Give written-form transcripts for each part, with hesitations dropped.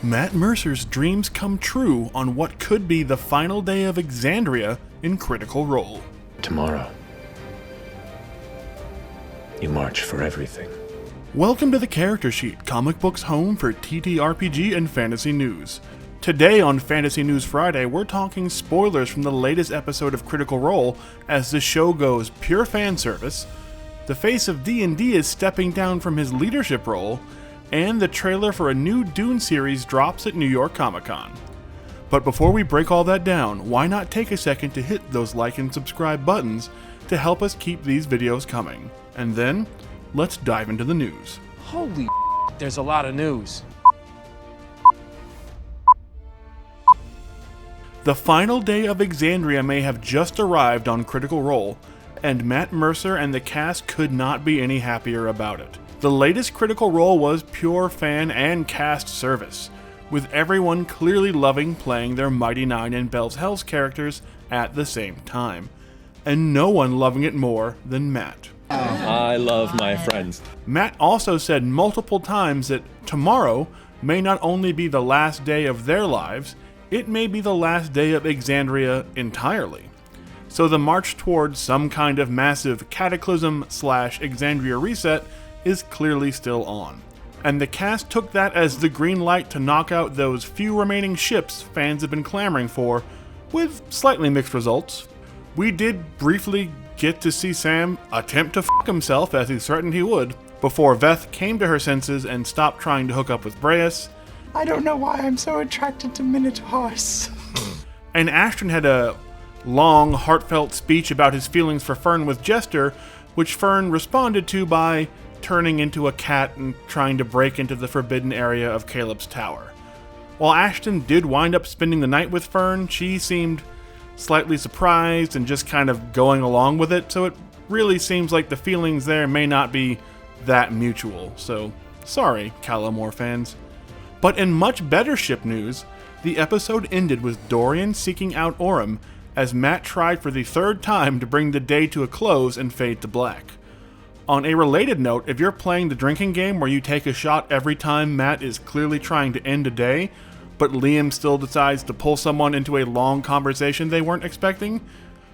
Matt Mercer's dreams come true on what could be the final day of Exandria in Critical Role. Tomorrow, you march for everything. Welcome to the Character Sheet, comic books home for TTRPG and fantasy news. Today on Fantasy News Friday, we're talking spoilers from the latest episode of Critical Role as the show goes pure fan service, the face of D&D is stepping down from his leadership role, and the trailer for a new Dune series drops at New York Comic Con. But before we break all that down, why not take a second to hit those like and subscribe buttons to help us keep these videos coming. And then, let's dive into the news. Holy there's a lot of news. The final day of Exandria may have just arrived on Critical Role, and Matt Mercer and the cast could not be any happier about it. The latest Critical Role was pure fan and cast service, with everyone clearly loving playing their Mighty Nein and Bell's Hells characters at the same time, and no one loving it more than Matt. I love my friends. Matt also said multiple times that tomorrow may not only be the last day of their lives, it may be the last day of Exandria entirely. So the march towards some kind of massive cataclysm/Exandria reset is clearly still on. And the cast took that as the green light to knock out those few remaining ships fans have been clamoring for, with slightly mixed results. We did briefly get to see Sam attempt to f*** himself as he threatened he would, before Veth came to her senses and stopped trying to hook up with Breas. I don't know why I'm so attracted to Minotaurs. And Ashton had a long, heartfelt speech about his feelings for Fern with Jester, which Fern responded to by turning into a cat and trying to break into the forbidden area of Caleb's tower. While Ashton did wind up spending the night with Fern, she seemed slightly surprised and just kind of going along with it, so it really seems like the feelings there may not be that mutual, so sorry, Calamore fans. But in much better ship news, the episode ended with Dorian seeking out Orym as Matt tried for the third time to bring the day to a close and fade to black. On a related note, if you're playing the drinking game where you take a shot every time Matt is clearly trying to end a day, but Liam still decides to pull someone into a long conversation they weren't expecting,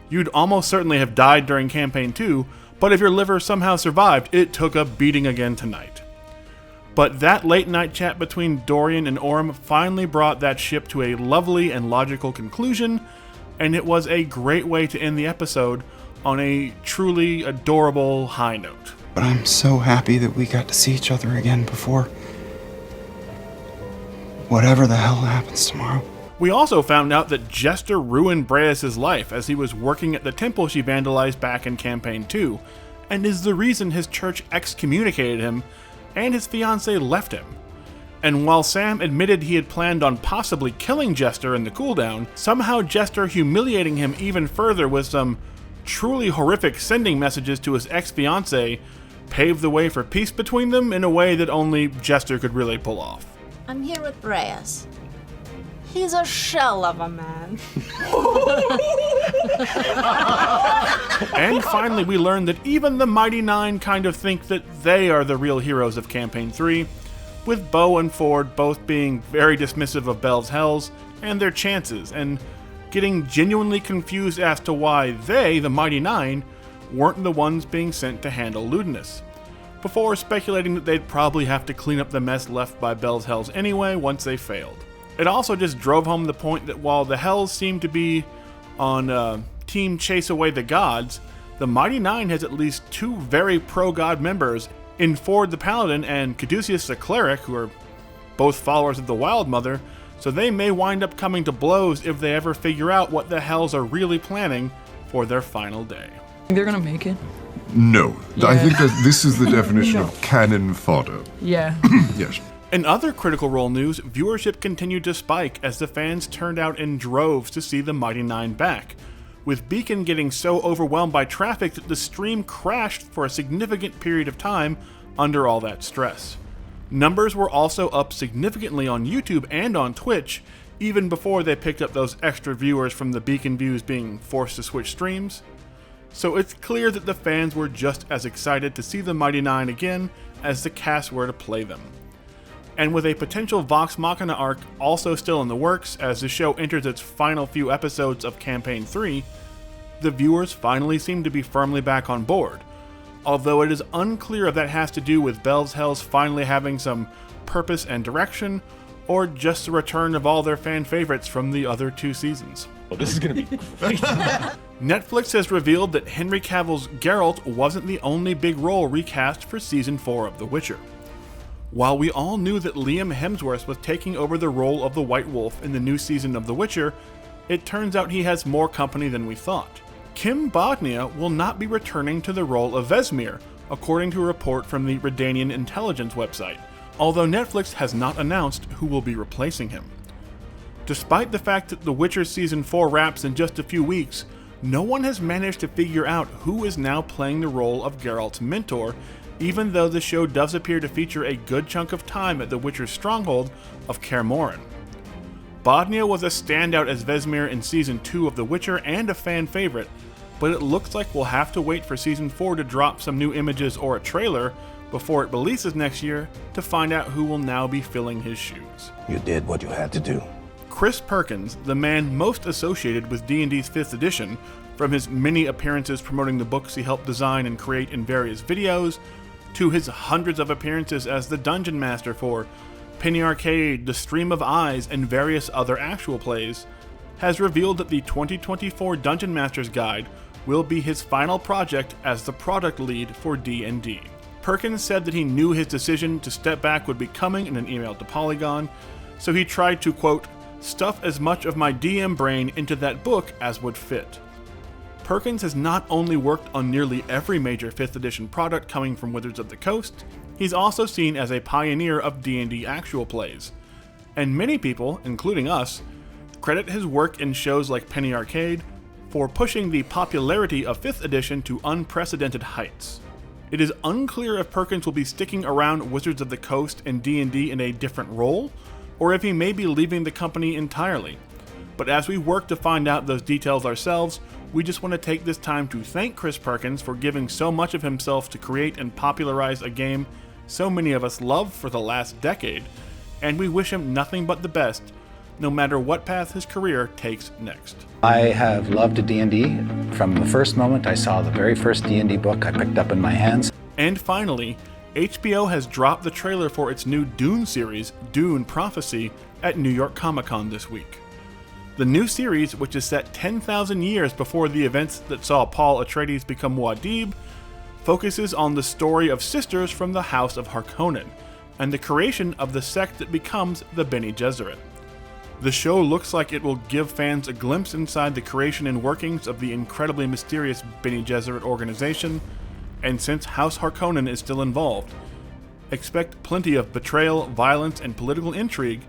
you'd almost certainly have died during Campaign 2, but if your liver somehow survived, it took a beating again tonight. But that late night chat between Dorian and Orym finally brought that ship to a lovely and logical conclusion, and it was a great way to end the episode on a truly adorable high note. But I'm so happy that we got to see each other again before whatever the hell happens tomorrow. We also found out that Jester ruined Breas' life as he was working at the temple she vandalized back in Campaign 2, and is the reason his church excommunicated him and his fiancée left him. And while Sam admitted he had planned on possibly killing Jester in the cooldown, somehow Jester humiliating him even further with some truly horrific sending messages to his ex-fiancée paved the way for peace between them in a way that only Jester could really pull off. I'm here with Breas. He's a shell of a man. And finally we learned that even the Mighty Nein kind of think that they are the real heroes of Campaign 3, with Bo and Ford both being very dismissive of Bell's Hells and their chances, and getting genuinely confused as to why they, the Mighty Nein, weren't the ones being sent to handle Ludinus, before speculating that they'd probably have to clean up the mess left by Bell's Hells anyway once they failed. It also just drove home the point that while the Hells seem to be on Team Chase Away the Gods, the Mighty Nein has at least two very pro-God members in Ford the Paladin and Caduceus the Cleric, who are both followers of the Wild Mother, so they may wind up coming to blows if they ever figure out what the Hells are really planning for their final day. They're gonna make it. No. Yeah. I think that this is the definition of cannon fodder. Yeah. Yes. In other Critical Role news, viewership continued to spike as the fans turned out in droves to see the Mighty Nein back, with Beacon getting so overwhelmed by traffic that the stream crashed for a significant period of time under all that stress. Numbers were also up significantly on YouTube and on Twitch, even before they picked up those extra viewers from the Beacon views being forced to switch streams. So it's clear that the fans were just as excited to see the Mighty Nein again as the cast were to play them. And with a potential Vox Machina arc also still in the works as the show enters its final few episodes of Campaign 3, the viewers finally seem to be firmly back on board, although it is unclear if that has to do with Bell's Hells finally having some purpose and direction, or just the return of all their fan favorites from the other 2 seasons. Well, this is gonna be great. Netflix has revealed that Henry Cavill's Geralt wasn't the only big role recast for Season 4 of The Witcher. While we all knew that Liam Hemsworth was taking over the role of the White Wolf in the new season of The Witcher, it turns out he has more company than we thought. Kim Bodnia will not be returning to the role of Vesemir, according to a report from the Redanian intelligence website, although Netflix has not announced who will be replacing him. Despite the fact that The Witcher Season 4 wraps in just a few weeks, no one has managed to figure out who is now playing the role of Geralt's mentor, even though the show does appear to feature a good chunk of time at The Witcher's stronghold of Kaer Morhen. Bodnia was a standout as Vesemir in Season 2 of The Witcher and a fan favorite, but it looks like we'll have to wait for Season 4 to drop some new images or a trailer before it releases next year to find out who will now be filling his shoes. You did what you had to do. Chris Perkins, the man most associated with D&D's 5th edition, from his many appearances promoting the books he helped design and create in various videos, to his hundreds of appearances as the Dungeon Master for Penny Arcade, The Stream of Eyes, and various other actual plays, has revealed that the 2024 Dungeon Master's Guide will be his final project as the product lead for D&D. Perkins said that he knew his decision to step back would be coming in an email to Polygon, so he tried to, quote, stuff as much of my DM brain into that book as would fit. Perkins has not only worked on nearly every major 5th edition product coming from Wizards of the Coast, he's also seen as a pioneer of D&D actual plays. And many people, including us, credit his work in shows like Penny Arcade for pushing the popularity of 5th edition to unprecedented heights. It is unclear if Perkins will be sticking around Wizards of the Coast and D&D in a different role, or if he may be leaving the company entirely. But as we work to find out those details ourselves, we just want to take this time to thank Chris Perkins for giving so much of himself to create and popularize a game so many of us love for the last decade, and we wish him nothing but the best, no matter what path his career takes next. I have loved D&D from the first moment I saw the very first D&D book I picked up in my hands. And finally, HBO has dropped the trailer for its new Dune series, Dune Prophecy, at New York Comic Con this week. The new series, which is set 10,000 years before the events that saw Paul Atreides become Muad'Dib, focuses on the story of sisters from the House of Harkonnen, and the creation of the sect that becomes the Bene Gesserit. The show looks like it will give fans a glimpse inside the creation and workings of the incredibly mysterious Bene Gesserit organization, and since House Harkonnen is still involved, expect plenty of betrayal, violence, and political intrigue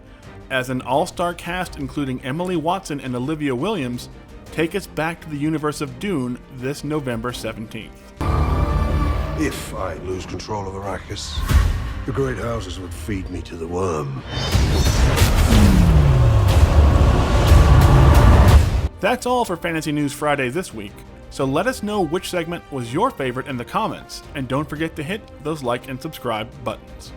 as an all-star cast including Emily Watson and Olivia Williams take us back to the universe of Dune this November 17th. If I lose control of Arrakis, the great houses would feed me to the worm. That's all for Fantasy News Friday this week, so let us know which segment was your favorite in the comments, and don't forget to hit those like and subscribe buttons.